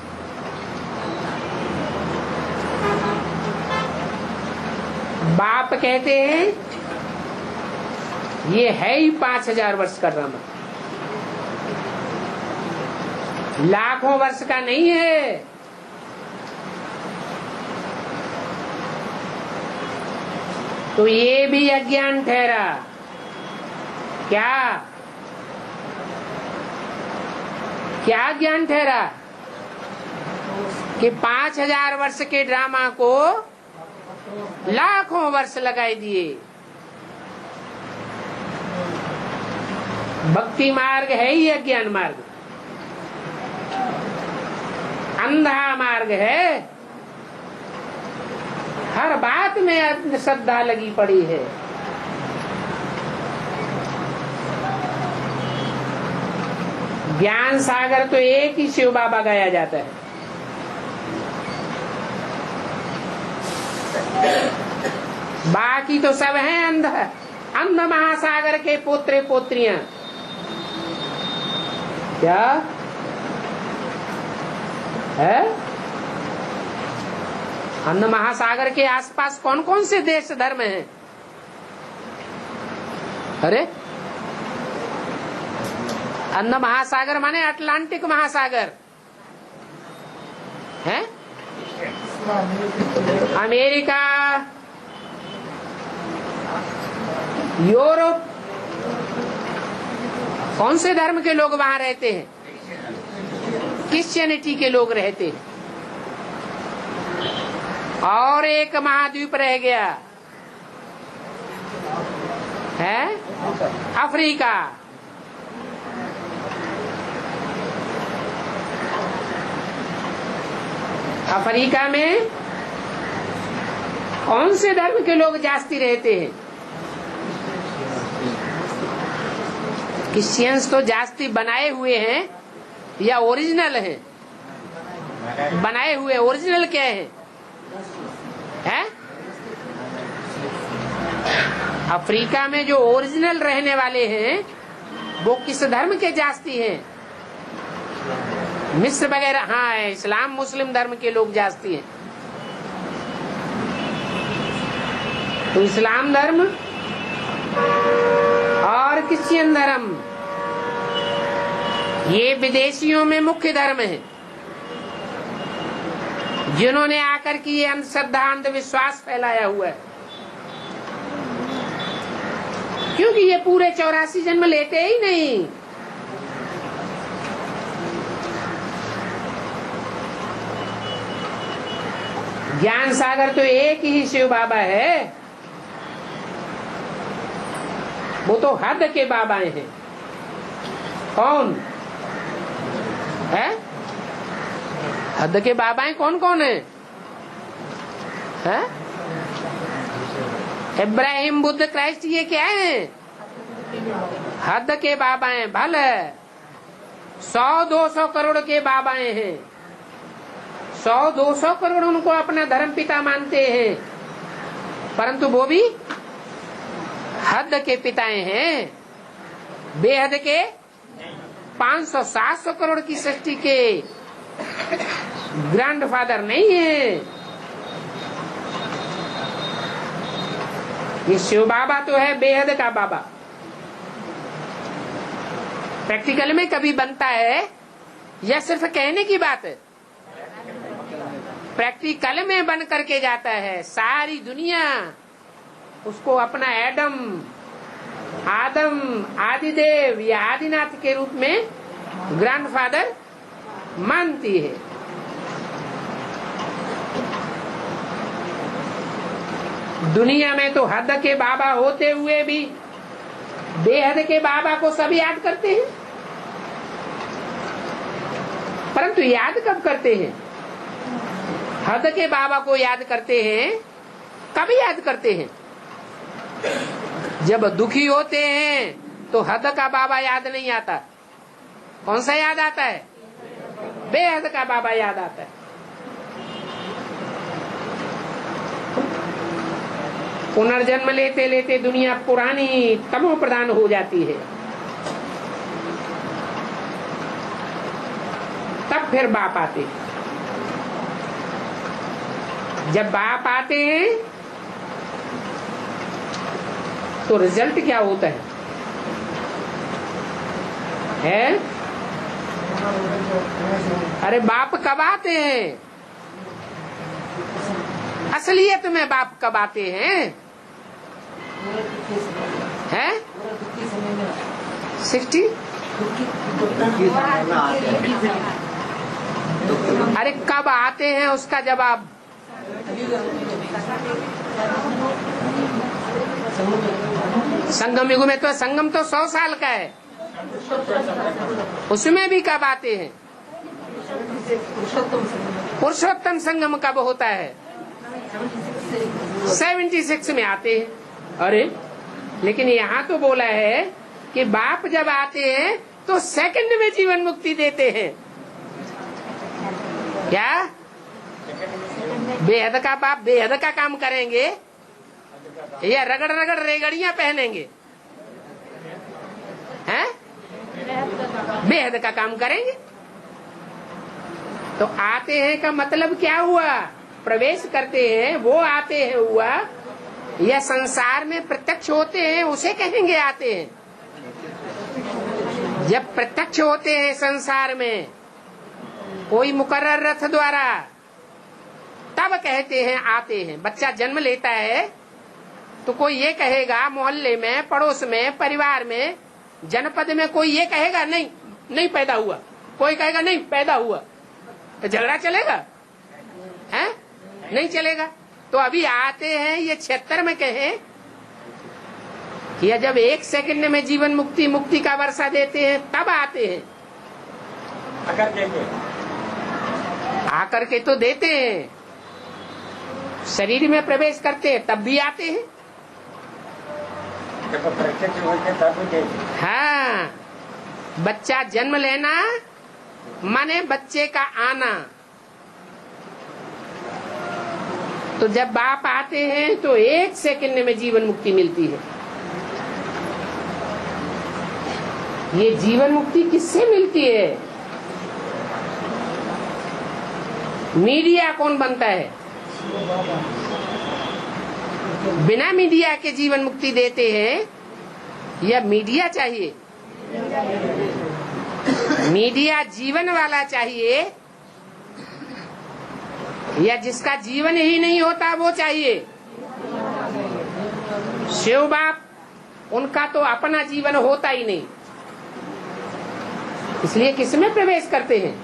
बाप कहते हैं ये है ही 5000 वर्ष का ड्रामा, लाखों वर्ष का नहीं है। तो ये भी अज्ञान ठहरा। क्या क्या ज्ञान ठहरा कि 5000 वर्ष के ड्रामा को लाखों वर्ष लगाए दिए। भक्ति मार्ग है ही अज्ञान मार्ग, अंधा मार्ग है। हर बात में श्रद्धा लगी पड़ी है। ज्ञान सागर तो एक ही शिव बाबा गाया जाता है। बाकी तो सब हैं अंध, अंध महासागर के पोत्रे पोत्रियां। क्या है? अंध महासागर के आसपास कौन कौन से देश धर्म हैं? अरे अंध महासागर माने अटलांटिक महासागर है। अमेरिका, यूरोप, कौन से धर्म के लोग वहां रहते हैं? क्रिश्चियनिटी के लोग रहते हैं। और एक महाद्वीप रह गया है अफ्रीका। अफ्रीका में कौन से धर्म के लोग जास्ती रहते हैं? क्रिश्चियंस तो जास्ती बनाए हुए हैं या ओरिजिनल हैं? बनाए हुए। ओरिजिनल क्या है? अफ्रीका में जो ओरिजिनल रहने वाले हैं वो किस धर्म के जास्ती हैं? मिस्र वगैरह, हाँ, इस्लाम मुस्लिम धर्म के लोग जास्ती हैं। तो इस्लाम धर्म क्रिश्चियन धर्म, ये विदेशियों में मुख्य धर्म है, जिन्होंने आकर के ये अंधश्रद्धा अंधविश्वास फैलाया हुआ है। क्योंकि ये पूरे 84 जन्म लेते ही नहीं। ज्ञान सागर तो एक ही शिव बाबा है, वो तो हद के बाबाएं हैं। कौन है हद के बाबाएं? कौन कौन है? इब्राहिम, बुद्ध, क्राइस्ट, ये क्या है? हद के बाबाएं। भले 100-200 करोड़ के बाबाएं हैं, 100-200 करोड़ उनको अपना धर्म पिता मानते हैं, परंतु वो भी हद के पिताएं हैं, बेहद के 500-700 करोड़ की सृष्टि के ग्रैंडफादर नहीं है। ये शिव बाबा तो है बेहद का बाबा। प्रैक्टिकल में कभी बनता है या सिर्फ कहने की बात है? प्रैक्टिकल में बन करके जाता है। सारी दुनिया उसको अपना आदम, आदिदेव या आदिनाथ के रूप में ग्रैंडफादर मानती है। दुनिया में तो हद के बाबा होते हुए भी बेहद के बाबा को सब याद करते हैं, परंतु याद कब करते हैं? हद के बाबा को याद करते हैं। कब याद करते हैं? जब दुखी होते हैं तो हद का बाबा याद नहीं आता। कौन सा याद आता है? बेहद का बाबा याद आता है। पुनर्जन्म लेते लेते दुनिया पुरानी तमो प्रधान हो जाती है, तब फिर बाप आते हैं। जब बाप आते हैं तो रिजल्ट क्या होता है? अरे बाप कब आते हैं? असलियत में बाप कब आते हैं? 60? अरे कब आते हैं उसका जवाब। संगम युग में तो 100 साल का है, उसमें भी कब आते हैं? पुरुषोत्तम संगम कब होता है? 76 में आते हैं। अरे लेकिन यहाँ तो बोला है कि बाप जब आते हैं तो सेकंड में जीवन मुक्ति देते हैं। क्या बेहद का बाप बेहद का काम करेंगे या रगड़ रगड़ रेगड़ियां पहनेंगे? हैं? बेहद का काम करेंगे। तो आते हैं का मतलब क्या हुआ? प्रवेश करते हैं, वो आते हैं हुआ, या संसार में प्रत्यक्ष होते हैं उसे कहेंगे आते हैं? जब प्रत्यक्ष होते हैं संसार में कोई मुकर्रर रथ द्वारा, तब कहते हैं आते हैं। बच्चा जन्म लेता है तो कोई ये कहेगा, मोहल्ले में, पड़ोस में, परिवार में, जनपद में कोई ये कहेगा नहीं पैदा हुआ, कोई कहेगा नहीं पैदा हुआ, तो झगड़ा चलेगा? हैं? नहीं चलेगा। तो अभी आते हैं ये 76 में कहें या जब 1 सेकंड में जीवन मुक्ति का वर्षा देते हैं तब आते हैं। आकर के तो देते हैं, शरीर में प्रवेश करते हैं तब भी आते हैं। हाँ, बच्चा जन्म लेना माने बच्चे का आना। तो जब बाप आते हैं तो 1 सेकंड में जीवन मुक्ति मिलती है। ये जीवन मुक्ति किससे मिलती है? मीडिया कौन बनता है? बिना मीडिया के जीवन मुक्ति देते हैं या मीडिया चाहिए? मीडिया जीवन वाला चाहिए या जिसका जीवन ही नहीं होता वो चाहिए? शिव बाप, उनका तो अपना जीवन होता ही नहीं, इसलिए किसमें प्रवेश करते हैं?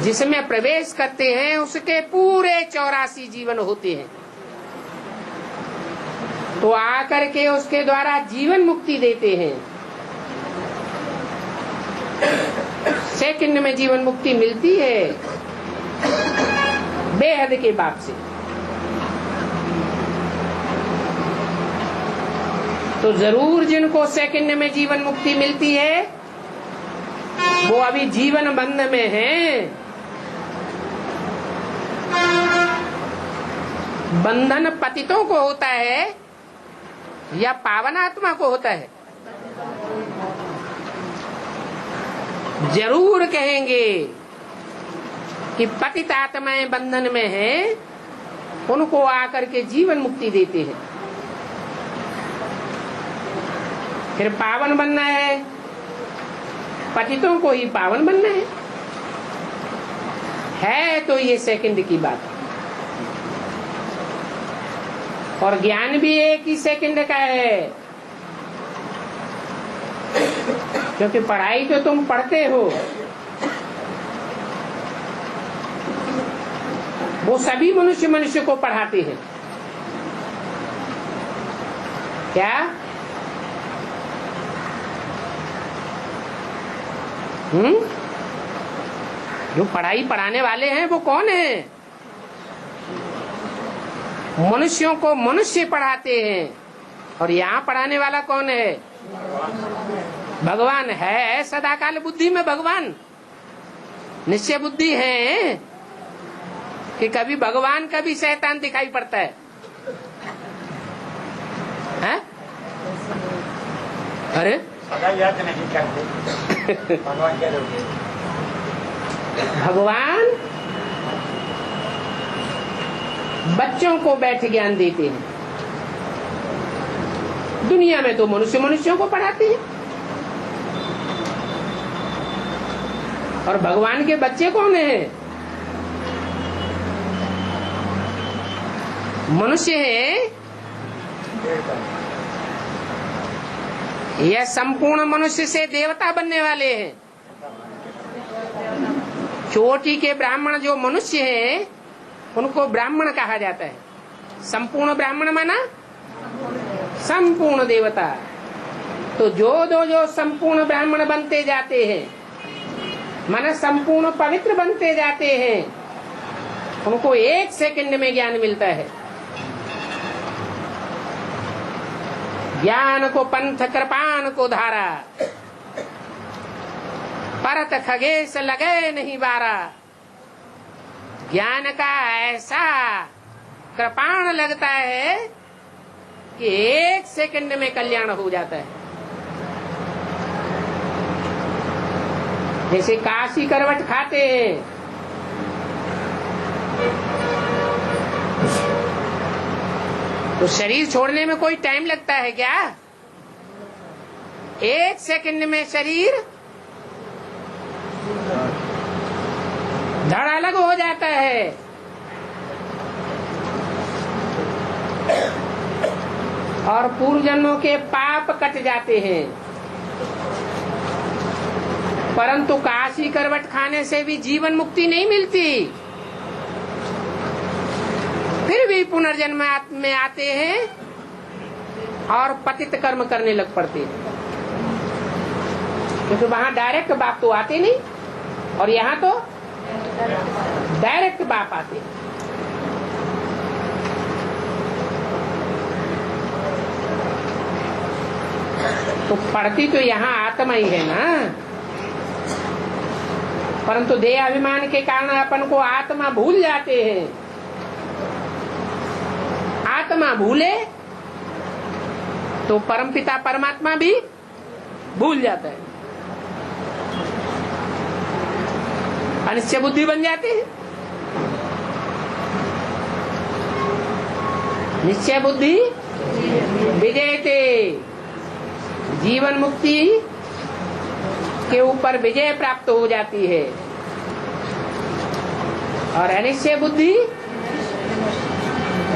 जिसमें प्रवेश करते हैं उसके पूरे 84 जीवन होते हैं, तो आकर के उसके द्वारा जीवन मुक्ति देते हैं। सेकंड में जीवन मुक्ति मिलती है बेहद के बाप से। तो जरूर जिनको सेकंड में जीवन मुक्ति मिलती है वो अभी जीवन बंध में हैं। बंधन पतितों को होता है या पावन आत्मा को होता है? जरूर कहेंगे कि पतित आत्माएं बंधन में हैं, उनको आकर के जीवन मुक्ति देते हैं। फिर पावन बनना है, पतितों को ही पावन बनना है तो ये सेकंड की बात है। और ज्ञान भी एक ही सेकंड का है, क्योंकि पढ़ाई तो तुम पढ़ते हो, वो सभी मनुष्य को पढ़ाते हैं। क्या? जो पढ़ाई पढ़ाने वाले हैं वो कौन है? मनुष्यों को मनुष्य पढ़ाते हैं। और यहाँ पढ़ाने वाला कौन है? भगवान है। सदाकाल बुद्धि में भगवान निश्चय बुद्धि है कि कभी भगवान कभी शैतान दिखाई पड़ता है? अरे याद नहीं करते भगवान क्या दोगे? भगवान बच्चों को बैठ ज्ञान देते हैं। दुनिया में तो मनुष्यों को पढ़ाते हैं। और भगवान के बच्चे कौन हैं? मनुष्य है। यह संपूर्ण मनुष्य से देवता बनने वाले हैं। चोटी के ब्राह्मण जो मनुष्य हैं उनको ब्राह्मण कहा जाता है। संपूर्ण ब्राह्मण माना संपूर्ण देवता। तो जो संपूर्ण ब्राह्मण बनते जाते हैं, माना संपूर्ण पवित्र बनते जाते हैं, उनको 1 सेकंड में ज्ञान मिलता है। ज्ञान को पंथ कृपान को धारा, परत खगेश लगे नहीं बारा। ज्ञान का ऐसा कृपाण लगता है कि 1 सेकंड में कल्याण हो जाता है। जैसे काशी करवट खाते हैं, तो शरीर छोड़ने में कोई टाइम लगता है क्या? 1 सेकंड में शरीर धड़ अलग हो जाता है। और पूर्व जन्मों के पाप कट जाते हैं। परंतु काशी करवट खाने से भी जीवन मुक्ति नहीं मिलती। फिर भी पुनर्जन्म में आते हैं और पतित कर्म करने लग पड़ते हैं, क्योंकि वहां डायरेक्ट बाप तो आते नहीं और यहाँ तो डायरेक्ट बाप आते। तो पढ़ती तो यहाँ आत्मा ही है ना, परंतु देह अभिमान के कारण अपन को आत्मा भूल जाते हैं। आत्मा भूले तो परमपिता परमात्मा भी भूल जाता है। अनिश्चय बुद्धि बन जाते हैं। निश्चय बुद्धि विजयते जीवन मुक्ति के ऊपर विजय प्राप्त हो जाती है, और अनिश्चय बुद्धि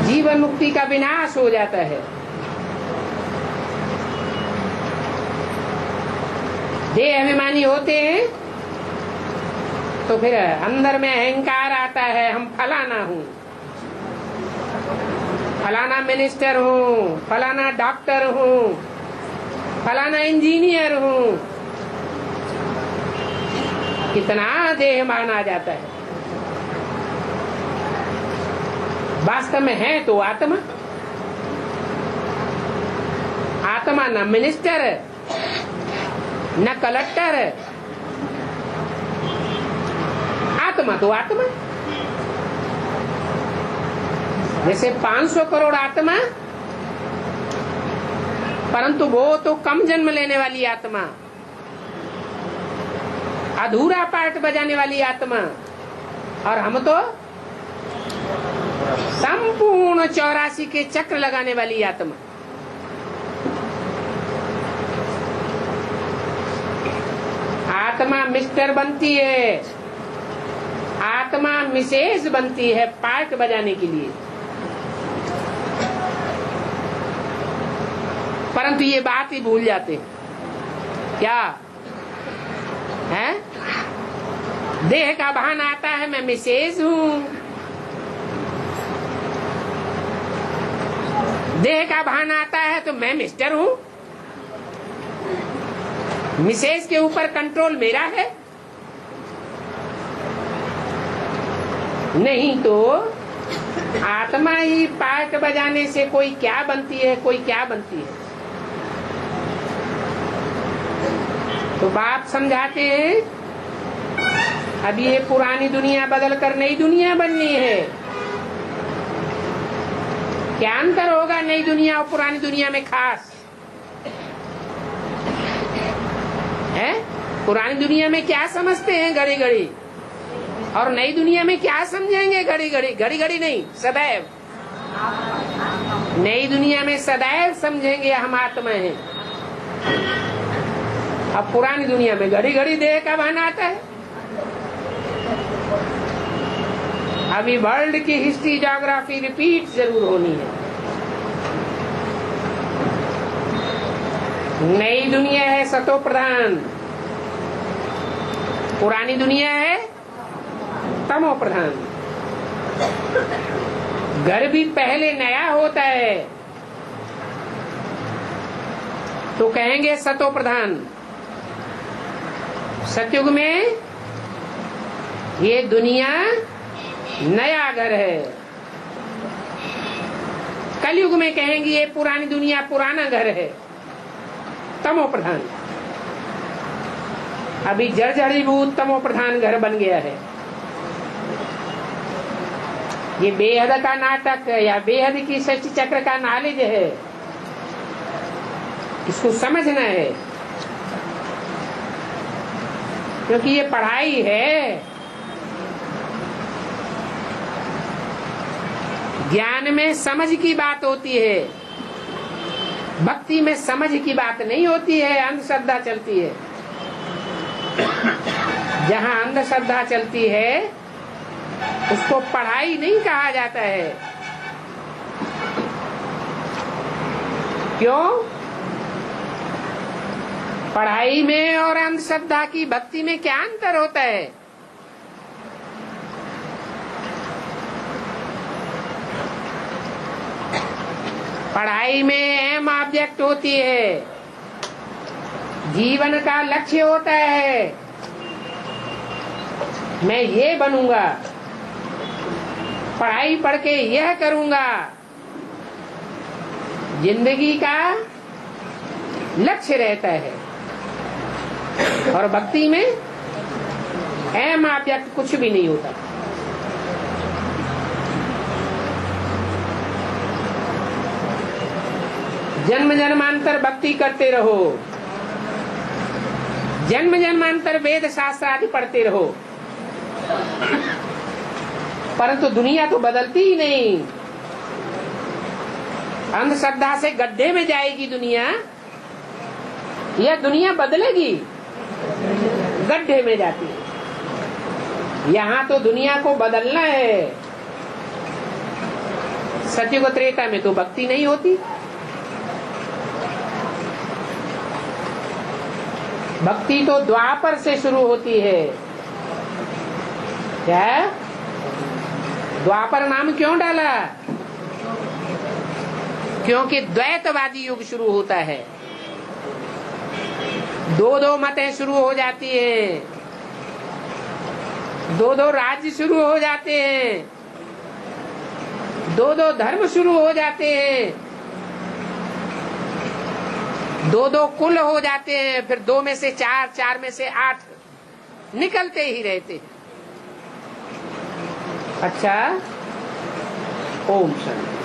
जीवन मुक्ति का विनाश हो जाता है। देह अभिमानी होते हैं तो फिर अंदर में अहंकार आता है, हम फलाना हूँ, फलाना मिनिस्टर हूँ, फलाना डॉक्टर हूँ, फलाना इंजीनियर हूँ। कितना देह मान आ जाता है। वास्तव में है तो आत्मा। आत्मा न मिनिस्टर न कलेक्टर, आत्मा तो आत्मा। जैसे 500 करोड़ आत्मा, परंतु वो तो कम जन्म लेने वाली आत्मा, अधूरा पार्ट बजाने वाली आत्मा, और हम तो संपूर्ण 84 के चक्र लगाने वाली आत्मा। आत्मा मिस्टर बनती है, आत्मा मिसेज बनती है पार्ट बजाने के लिए, परंतु ये बात ही भूल जाते हैं। क्या है? देह का भान आता है, मैं मिसेज हूँ। देह का भान आता है तो मैं मिस्टर हूँ। मिसेज के ऊपर कंट्रोल मेरा है। नहीं तो आत्मा ही पार्ट बजाने से कोई क्या बनती है, कोई क्या बनती है। तो बाप समझाते हैं, अब ये पुरानी दुनिया बदल कर नई दुनिया बननी है। क्या अंतर होगा नई दुनिया और पुरानी दुनिया में? खास है। पुरानी दुनिया में क्या समझते हैं घड़ी घड़ी, और नई दुनिया में क्या समझेंगे घड़ी घड़ी? घड़ी घड़ी नहीं, सदैव। नई दुनिया में सदैव समझेंगे हम आत्मा हैं। अब पुरानी दुनिया में घड़ी घड़ी देह का भान आता है। अभी वर्ल्ड की हिस्ट्री ज्योग्राफी रिपीट जरूर होनी है। नई दुनिया है सतो प्रधान, पुरानी दुनिया है तमो प्रधान। घर भी पहले नया होता है तो कहेंगे सतो प्रधान। सतयुग में ये दुनिया नया घर है, कलयुग में कहेंगे ये पुरानी दुनिया पुराना घर है, तमो प्रधान। अभी जर्जरीभूत तमो प्रधान घर बन गया है। ये बेहद का नाटक या बेहद की सृष्टि चक्र का नॉलेज है, इसको समझना है, क्योंकि ये पढ़ाई है। ज्ञान में समझ की बात होती है, भक्ति में समझ की बात नहीं होती है, अंधश्रद्धा चलती है। जहाँ अंधश्रद्धा चलती है उसको पढ़ाई नहीं कहा जाता है। क्यों? पढ़ाई में और अंधश्रद्धा की भक्ति में क्या अंतर होता है? पढ़ाई में एम ऑब्जेक्ट होती है, जीवन का लक्ष्य होता है, मैं ये बनूंगा, पढ़ाई पढ़ के यह करूंगा। जिंदगी का लक्ष्य रहता है। और भक्ति में एम ऑब्जेक्ट कुछ भी नहीं होता। जन्म जन्मांतर भक्ति करते रहो, जन्म जन्मांतर वेद शास्त्र आदि पढ़ते रहो, परंतु दुनिया तो बदलती ही नहीं। अंधश्रद्धा से गड्ढे में जाएगी दुनिया, यह दुनिया बदलेगी, गड्ढे में जाती है। यहाँ तो दुनिया को बदलना है। सतयुग त्रेता में तो भक्ति नहीं होती। भक्ति तो द्वापर से शुरू होती है। क्या द्वापर नाम क्यों डाला? क्योंकि द्वैतवादी युग शुरू होता है। दो दो मतें शुरू हो जाती हैं, दो दो राज्य शुरू हो जाते हैं, दो दो धर्म शुरू हो जाते हैं, दो दो कुल हो जाते हैं, फिर दो में से चार, चार में से 8 निकलते ही रहते हैं। अच्छा, ओम शांति।